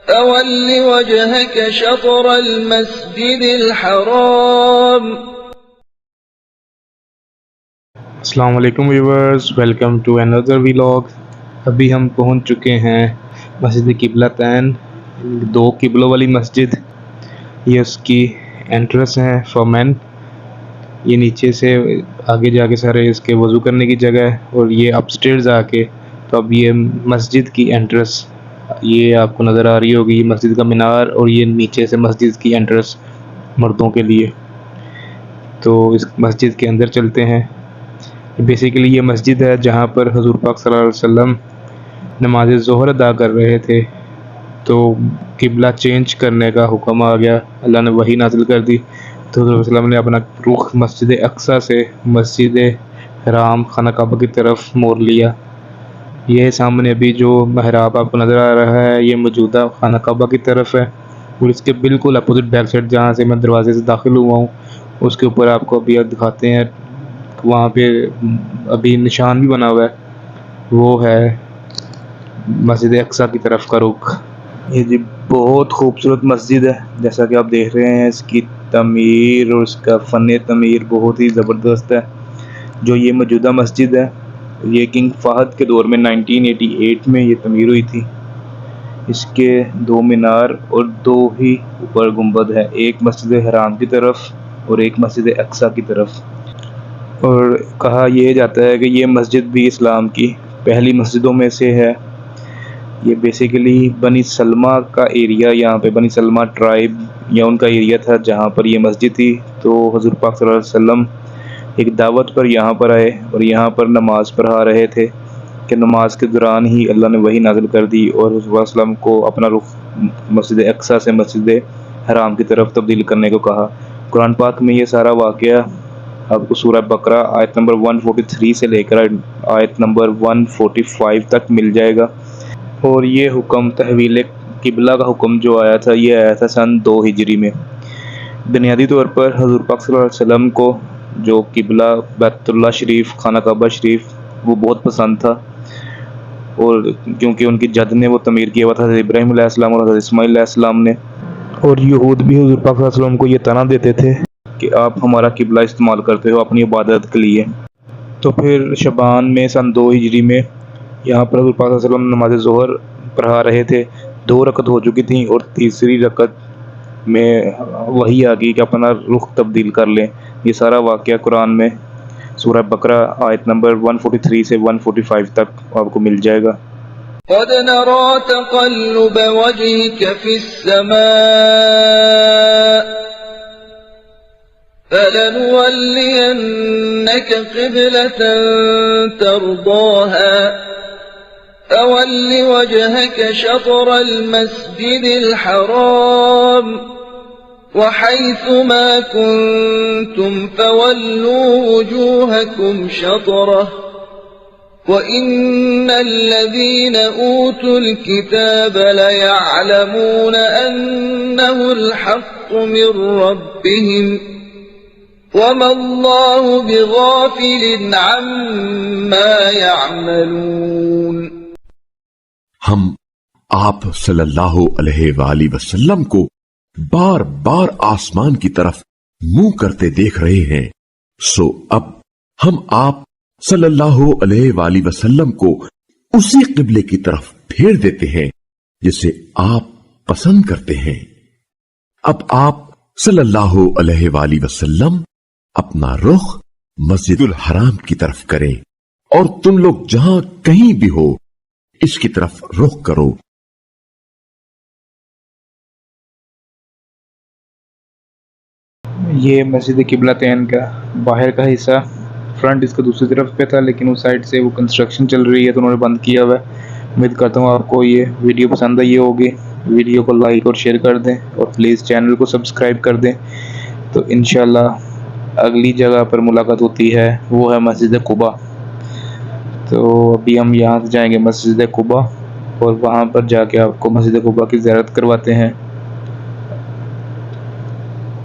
فول وجهك شطر المسجد الحرام. السلام علیکم viewers, welcome to another vlog. ابھی ہم پہنچ چکے ہیں مسجد قبلہ تین، دو قبلوں والی مسجد. یہ اس کی انٹرنس ہے فار مین. یہ نیچے سے آگے جا کے سارے اس کے وضو کرنے کی جگہ ہے، اور یہ اپ سٹیئرز آ کے تو اب یہ مسجد کی انٹرنس یہ آپ کو نظر آ رہی ہوگی، مسجد کا مینار، اور یہ نیچے سے مسجد کی انٹرنس مردوں کے لیے. تو اس مسجد کے اندر چلتے ہیں. بیسیکلی یہ مسجد ہے جہاں پر حضور پاک صلی اللہ علیہ وسلم نماز ظہر ادا کر رہے تھے، تو قبلہ چینج کرنے کا حکم آ گیا، اللہ نے وحی نازل کر دی. تو حضور صلی اللہ علیہ وسلم نے اپنا رخ مسجد اقصیٰ سے مسجد حرام خانہ کعبہ کی طرف موڑ لیا. یہ سامنے ابھی جو محراب آپ کو نظر آ رہا ہے یہ موجودہ خانہ کعبہ کی طرف ہے، اور اس کے بالکل اپوزٹ بیک سائڈ جہاں سے میں دروازے سے داخل ہوا ہوں اس کے اوپر آپ کو ابھی دکھاتے ہیں، وہاں پہ ابھی نشان بھی بنا ہوا ہے، وہ ہے مسجد اقصیٰ کی طرف کا رخ. یہ جی بہت خوبصورت مسجد ہے، جیسا کہ آپ دیکھ رہے ہیں اس کی تعمیر اور اس کا فن تعمیر بہت ہی زبردست ہے. جو یہ موجودہ مسجد ہے یہ کنگ فہد کے دور میں 1988 میں یہ تعمیر ہوئی تھی. اس کے دو مینار اور دو ہی اوپر گنبد ہے، ایک مسجد حرام کی طرف اور ایک مسجد اقصیٰ کی طرف. اور کہا یہ جاتا ہے کہ یہ مسجد بھی اسلام کی پہلی مسجدوں میں سے ہے. یہ بیسیکلی بنی سلمہ کا ایریا، یہاں پہ بنی سلمہ ٹرائب یا ان کا ایریا تھا جہاں پر یہ مسجد تھی. تو حضور پاک صلی اللہ علیہ وسلم ایک دعوت پر یہاں پر آئے اور یہاں پر نماز پڑھا رہے تھے کہ نماز کے دوران ہی اللہ نے وحی نازل کر دی اور حضور صلی اللہ علیہ وسلم کو اپنا رخ مسجد اقصیٰ سے مسجد حرام کی طرف تبدیل کرنے کو کہا. قرآن پاک میں یہ سارا واقعہ آپ کو سورہ بقرہ آیت نمبر 143 سے لے کر آیت نمبر 145 تک مل جائے گا. اور یہ حکم تحویل قبلہ کا حکم جو آیا تھا یہ آیا تھا سن 2 ہجری میں. بنیادی طور پر حضور پاک صلی اللہ علیہ وسلم کو جو قبلہ بیت اللہ شریف خانہ کعبہ شریف وہ بہت پسند تھا، اور کیونکہ ان کی جد نے وہ تعمیر کیا ہوا تھا، حضرت ابراہیم علیہ السلام اور حضرت اسماعیل علیہ السلام نے. اور یہود بھی حضور پاک صلی اللہ علیہ وسلم کو یہ طعنہ دیتے تھے کہ آپ ہمارا قبلہ استعمال کرتے ہو اپنی عبادت کے لیے. تو پھر شعبان میں سن 2 ہجری میں یہاں پر حضور پاک صلی اللہ علیہ وسلم نماز ظہر پڑھا رہے تھے. 2 رکعت ہو چکی تھیں اور تیسری رکعت میں وحی آ گئی کہ اپنا رخ تبدیل کر لیں. یہ سارا واقعہ قرآن میں سورہ بقرہ آیت نمبر 143 سے 145 تک آپ کو مل جائے گا. قد نرى تقلب وجهك في السماء فلنولينك قبلة ترضاها فول وجهك شطر المسجد الحرام وحيث ما كنتم فولوا وجوهكم شطره وَإِنَّ الَّذِينَ أُوتُوا الْكِتَابَ لَيَعْلَمُونَ أَنَّهُ الْحَقُّ مِنْ رَبِّهِمْ وَمَا اللَّهُ بِغَافِلٍ عَمَّا يَعْمَلُونَ. ہم آپ صلی اللہ علیہ وآلہ وسلم کو بار بار آسمان کی طرف منہ کرتے دیکھ رہے ہیں، سو اب ہم آپ صلی اللہ علیہ وآلہ وسلم کو اسی قبلے کی طرف پھیر دیتے ہیں جسے آپ پسند کرتے ہیں. اب آپ صلی اللہ علیہ وآلہ وسلم اپنا رخ مسجد الحرام کی طرف کریں اور تم لوگ جہاں کہیں بھی ہو اس کی طرف رخ کرو. یہ مسجد قبلہ تین کا باہر کا حصہ، فرنٹ اس کا دوسری طرف پہ تھا لیکن اس سائڈ سے وہ کنسٹرکشن چل رہی ہے تو انہوں نے بند کیا ہوا ہے. امید کرتا ہوں آپ کو یہ ویڈیو پسند آئی ہوگی. ویڈیو کو لائک اور شیئر کر دیں اور پلیز چینل کو سبسکرائب کر دیں. تو انشاءاللہ اگلی جگہ پر ملاقات ہوتی ہے، وہ ہے مسجد قباء. تو ابھی ہم یہاں سے جائیں گے مسجد قباء اور وہاں پر جا کے آپ کو مسجد قباء کی زیارت کرواتے ہیں.